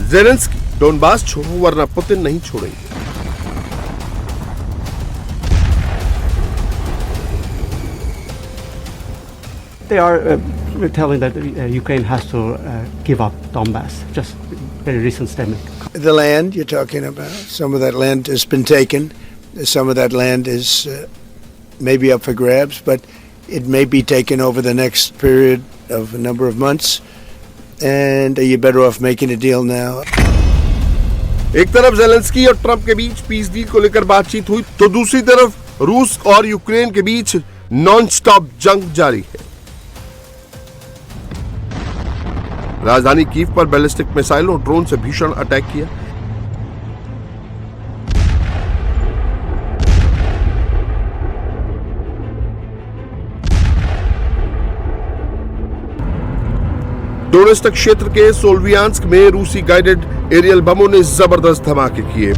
Zelensky, Donbas छोड़ो वरना Putin नहीं छोड़ेंगे। They are telling that Ukraine has to give up Donbass. Just very recent statement. The land you're talking about, some of that land has been taken. Some of that land is maybe up for grabs, but it may be taken over the next period of a number of months. And you're better off making a deal now. एक तरफ Zelensky और Trump के बीच peace deal को लेकर बातचीत हुई, तो दूसरी तरफ रूस और यूक्रेन के बीच नॉन स्टॉप जंग जारी है। राजधानी कीव पर बैलिस्टिक मिसाइल और ड्रोन से भीषण अटैक किया। डोनेत्स्क क्षेत्र के सोल्वियांस्क में रूसी गाइडेड एरियल बमों ने जबरदस्त धमाके किए।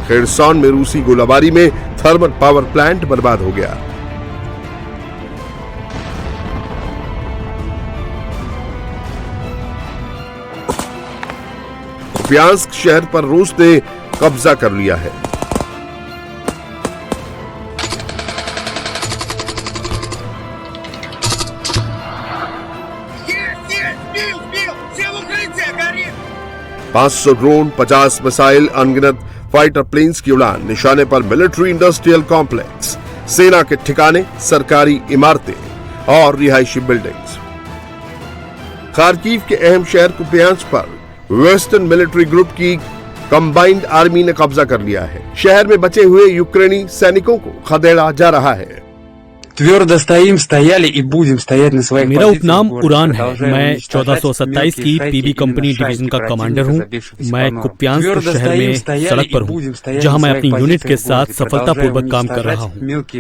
खेरसॉन में रूसी गोलाबारी में थर्मल पावर प्लांट बर्बाद हो गया। कुपियांस्क शहर पर रूस ने कब्जा कर लिया है। $500 ड्रोन, 50 मिसाइल, अनगिनत फाइटर प्लेन्स की उड़ान, निशाने पर मिलिट्री इंडस्ट्रियल कॉम्प्लेक्स, सेना के ठिकाने, सरकारी इमारतें और रिहायशी बिल्डिंग्स। खार्किव के अहम शहर कुपियांस्क पर वेस्टर्न मिलिट्री ग्रुप की कंबाइंड आर्मी ने कब्जा कर लिया है। शहर में बचे हुए यूक्रेनी सैनिकों को खदेड़ा जा रहा है। मेरा उपनाम उड़ान है। मैं 1427 की पीबी कंपनी डिवीजन का कमांडर हूँ। मैं कुपियांस्क शहर में सड़क पर हूँ, जहाँ मैं अपनी यूनिट के साथ सफलतापूर्वक काम कर रहा हूँ।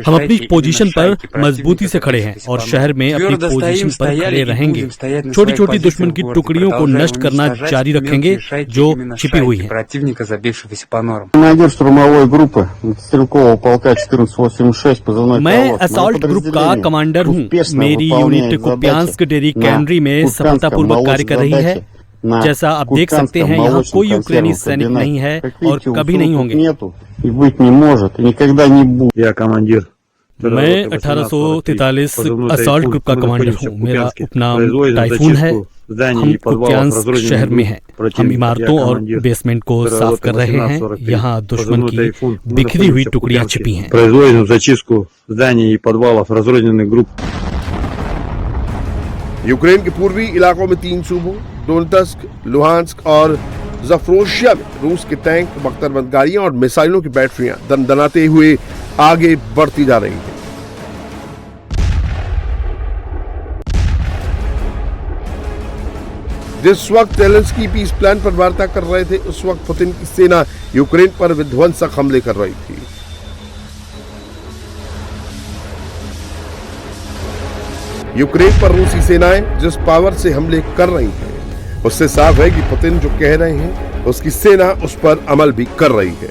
हम अपनी पोजीशन पर मजबूती से खड़े हैं और शहर में अपनी पोजीशन पर खड़े रहेंगे। छोटी छोटी दुश्मन की टुकड़ियों को नष्ट करना जारी रखेंगे जो छिपी हुई है। मैं असॉल्ट ग्रुप का कमांडर हूँ। मेरी यूनिट कुपियांस्क डेरी कैनरी में सफलतापूर्वक कार्य कर रही है। जैसा आप देख सकते हैं, यहाँ कोई यूक्रेनी सैनिक नहीं है और कभी नहीं होंगे। मैं 1843 असॉल्ट ग्रुप का कमांडर हूँ। मेरा उपनाम टाइफून है। हम कुपियांस्क शहर में हैं। हम इमारतों और बेसमेंट को साफ कर रहे हैं। यहाँ दुश्मन की बिखरी हुई टुकड़ियां छिपी हैं। यूक्रेन के पूर्वी इलाकों में 3 सूबों डोनेत्स्क, लुहांस्क और ज़पोरिज़िया में रूस के टैंक, बख्तरबंद गाड़ियां और मिसाइलों की बैटरियां दनदनाते हुए आगे बढ़ती जा रही हैं। जिस वक्त ज़ेलेंस्की पीस प्लान पर वार्ता कर रहे थे, उस वक्त पुतिन की सेना यूक्रेन पर विध्वंसक हमले कर रही थी। यूक्रेन पर रूसी सेनाएं जिस पावर से हमले कर रही हैं, उससे साफ है कि पुतिन जो कह रहे हैं, उसकी सेना उस पर अमल भी कर रही है।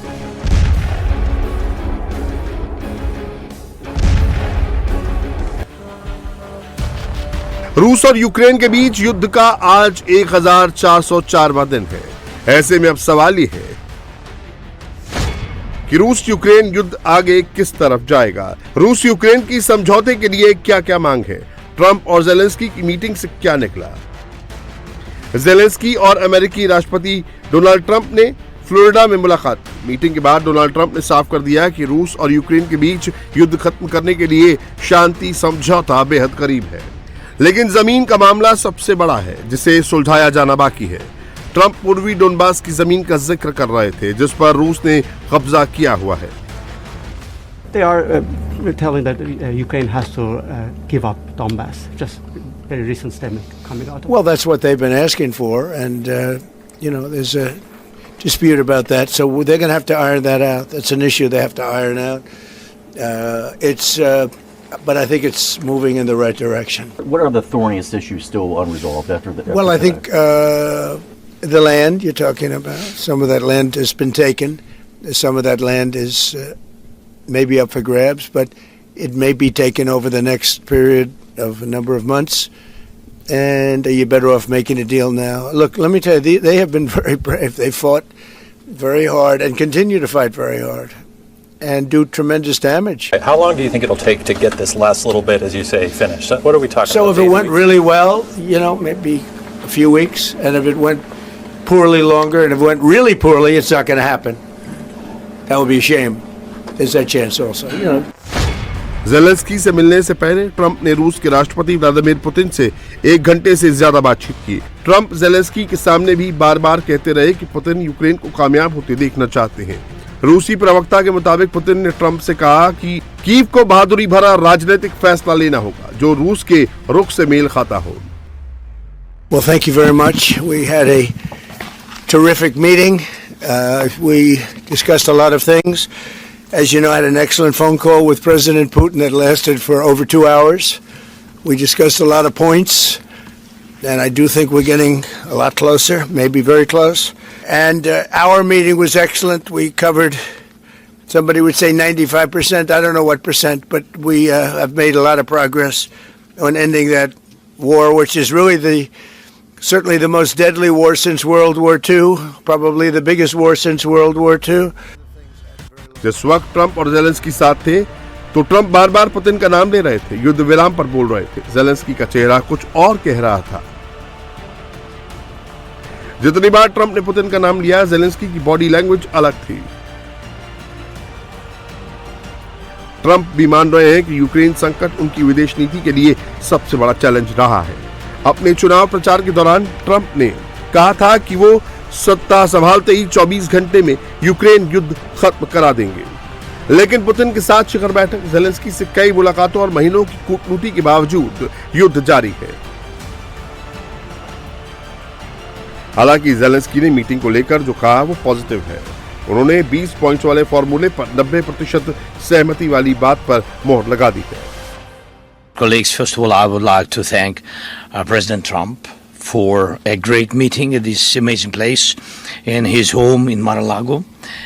रूस और यूक्रेन के बीच युद्ध का आज 1404वां दिन है। ऐसे में अब सवाल ये है कि रूस यूक्रेन युद्ध आगे किस तरफ जाएगा। रूस यूक्रेन की समझौते के लिए क्या क्या मांग है। ट्रंप और ज़ेलेंस्की की मीटिंग से क्या निकला। ज़ेलेंस्की और अमेरिकी राष्ट्रपति डोनाल्ड ट्रंप ने फ्लोरिडा में मुलाकात की। मीटिंग के बाद डोनाल्ड ट्रंप ने साफ कर दिया कि रूस और यूक्रेन के बीच युद्ध खत्म करने के लिए शांति समझौता बेहद करीब है, लेकिन जमीन का मामला सबसे बड़ा है जिसे सुलझाया जाना बाकी है। ट्रंप पूर्वी डोनबास की जमीन का जिक्र कर रहे थे जिस पर रूस ने कब्जा किया हुआ है। They are telling that Ukraine has to give up Donbass. Just very recent statement coming out. Well, that's what they've been asking for, and there's a dispute about that. So they're going to have to iron that out. That's an issue they have to iron out. But I think it's moving in the right direction. What are the thorniest issues still unresolved after the? Well, I think the land you're talking about. Some of that land has been taken. Some of that land is may be up for grabs, but it may be taken over the next period of a number of months. And you're better off making a deal now. Look, let me tell you, they have been very brave. They fought very hard and continue to fight very hard and do tremendous damage. How long do you think it'll take to get this last little bit, as you say, finished? So what are we talking So about? if it went really well, you know, maybe a few weeks. And if it went poorly longer, and if it went really poorly, it's not going to happen. That would be a shame. There's that chance also, you know. Zelensky से मिलने से पहले Trump ने रूस के राष्ट्रपति Vladimir Putin से 1 घंटे से ज्यादा बातचीत की। ट्रंप ज़ेलेंस्की के सामने भी बार बार कहते रहे कि पुतिन यूक्रेन को कामयाब होते देखना चाहते हैं। रूसी प्रवक्ता के मुताबिक पुतिन ने ट्रंप से कहा कि कीव को बहादुरी भरा राजनीतिक फैसला लेना होगा जो रूस के रुख से मेल खाता हो। Well, thank you very much. We had a terrific meeting. We discussed a lot of things. As you know, I had an excellent phone call with President Putin that lasted for over 2 hours. We discussed a lot of points, and I do think we're getting a lot closer, maybe very close. And our meeting was excellent. We covered, somebody would say 95%, I don't know what percent, but we have made a lot of progress on ending that war, which is really certainly the most deadly war since World War II, probably the biggest war since World War II. जिस वक्त Trump और Zelensky साथ थे तो Trump बार बार Putin का नाम ले रहे थे, युद्ध विराम पर बोल रहे थे। ज़ेलेंस्की का चेहरा कुछ और कह रहा था। जितनी बार ट्रंप ने पुतिन का नाम लिया, ज़ेलेंस्की की बॉडी लैंग्वेज अलग थी। ट्रंप भी मान रहे हैं कि यूक्रेन संकट उनकी विदेश नीति के लिए सबसे बड़ा चैलेंज रहा है। अपने चुनाव प्रचार के दौरान ट्रंप ने कहा था कि वो सत्ता संभालते ही 24 घंटे में यूक्रेन युद्ध खत्म करा देंगे। लेकिन पुतिन के साथ शिखर बैठक, ज़ेलेंस्की से कई मुलाकातों और महीनों की कूटनीति के बावजूद युद्ध जारी है। हालांकि ज़ेलेंस्की ने मीटिंग को लेकर जो कहा वो पॉजिटिव है। उन्होंने 20 पॉइंट्स वाले फॉर्मूले पर 90% सहमति वाली बात पर मोहर लगा दी है। Colleagues, first of all, I would like to thank President Trump for a great meeting at this amazing place in his home in Mar-a-Lago.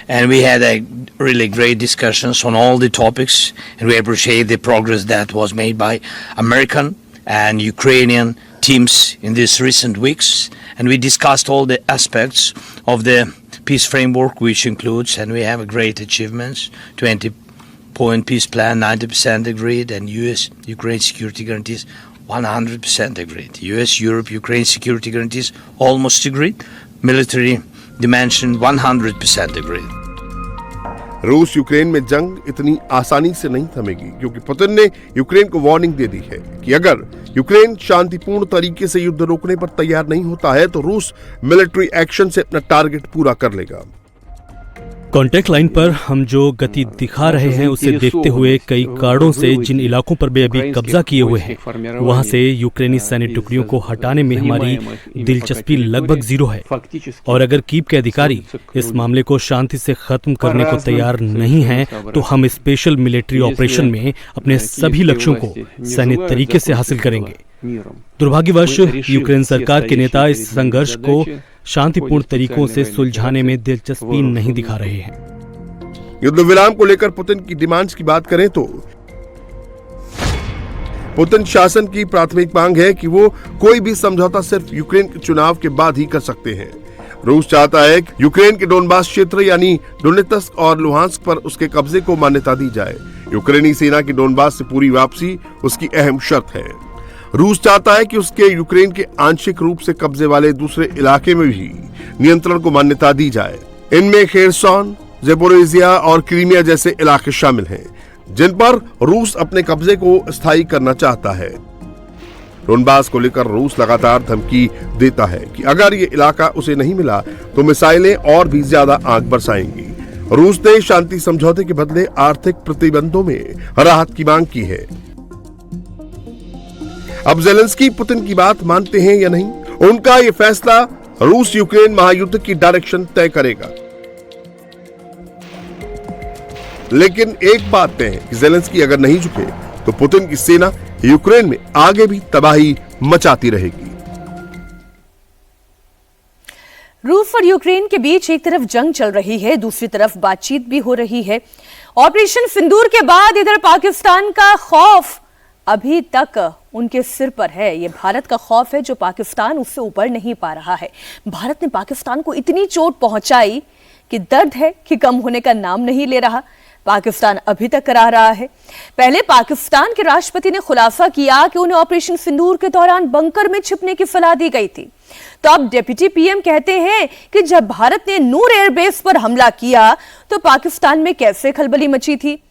And we had a really great discussions on all the topics, and we appreciate the progress that was made by American and Ukrainian teams in these recent weeks. And we discussed all the aspects of the peace framework, which includes, and we have a great achievements, 20-point peace plan, 90% agreed, and US-Ukraine security guarantees 100% agreed. US-Europe, Ukraine security guarantees almost agreed. Military dimension 100% agreed. रूस Ukraine में जंग इतनी आसानी से नहीं थमेगी, क्योंकि Putin ने Ukraine को वार्निंग दे दी है कि अगर यूक्रेन शांतिपूर्ण तरीके से युद्ध रोकने पर तैयार नहीं होता है तो रूस मिलिट्री एक्शन से अपना टारगेट पूरा कर लेगा। कॉन्टैक्ट लाइन पर हम जो गति दिखा रहे हैं उसे देखते हुए कई कारणों से जिन इलाकों पर भी अभी कब्जा किए हुए हैं वहां से यूक्रेनी सैन्य टुकड़ियों को हटाने में हमारी दिलचस्पी लगभग 0 है। और अगर कीव के अधिकारी इस मामले को शांति से खत्म करने को तैयार नहीं हैं तो हम स्पेशल मिलिट्री ऑपरेशन में अपने सभी लक्ष्यों को सैन्य तरीके से हासिल करेंगे। दुर्भाग्यवश यूक्रेन सरकार के नेता इस संघर्ष को शांतिपूर्ण तरीकों से सुलझाने में दिलचस्पी नहीं दिखा रहे हैं। युद्ध विराम को लेकर पुतिन की डिमांड्स की बात करें तो पुतिन शासन की प्राथमिक मांग है कि वो कोई भी समझौता सिर्फ यूक्रेन के चुनाव के बाद ही कर सकते हैं। रूस चाहता है कि यूक्रेन के डोनबास क्षेत्र यानी डोनेत्स्क और लुहांस्क पर उसके कब्जे को मान्यता दी जाए। यूक्रेनी सेना की डोनबास से पूरी वापसी उसकी अहम शर्त है। रूस चाहता है कि उसके यूक्रेन के आंशिक रूप से कब्जे वाले दूसरे इलाके में भी नियंत्रण को मान्यता दी जाए। इनमें खेरसॉन, ज़ेपोरिजिया और क्रीमिया जैसे इलाके शामिल हैं, जिन पर रूस अपने कब्जे को स्थायी करना चाहता है। डोनबास को लेकर रूस लगातार धमकी देता है कि अगर ये इलाका उसे नहीं मिला तो मिसाइलें और भी ज्यादा आग बरसाएंगी। रूस ने शांति समझौते के बदले आर्थिक प्रतिबंधों में राहत की मांग की है। अब ज़ेलेंस्की पुतिन की बात मानते हैं या नहीं, उनका यह फैसला रूस यूक्रेन महायुद्ध की डायरेक्शन तय करेगा। लेकिन एक बात तय है कि ज़ेलेंस्की अगर नहीं झुके तो पुतिन की सेना यूक्रेन में आगे भी तबाही मचाती रहेगी। रूस और यूक्रेन के बीच एक तरफ जंग चल रही है, दूसरी तरफ बातचीत भी हो रही है। ऑपरेशन सिंदूर के बाद इधर पाकिस्तान का खौफ अभी तक उनके सिर पर है। ये भारत का खौफ है जो पाकिस्तान उससे ऊपर नहीं पा रहा है। भारत ने पाकिस्तान को इतनी चोट पहुंचाई कि दर्द है कि कम होने का नाम नहीं ले रहा। पाकिस्तान अभी तक करा रहा है। पहले पाकिस्तान के राष्ट्रपति ने खुलासा किया कि उन्हें ऑपरेशन सिंदूर के दौरान बंकर में छिपने की सलाह दी गई थी। तो अब डिप्टी पीएम कहते हैं कि जब भारत ने नूर एयरबेस पर हमला किया तो पाकिस्तान में कैसे खलबली मची थी।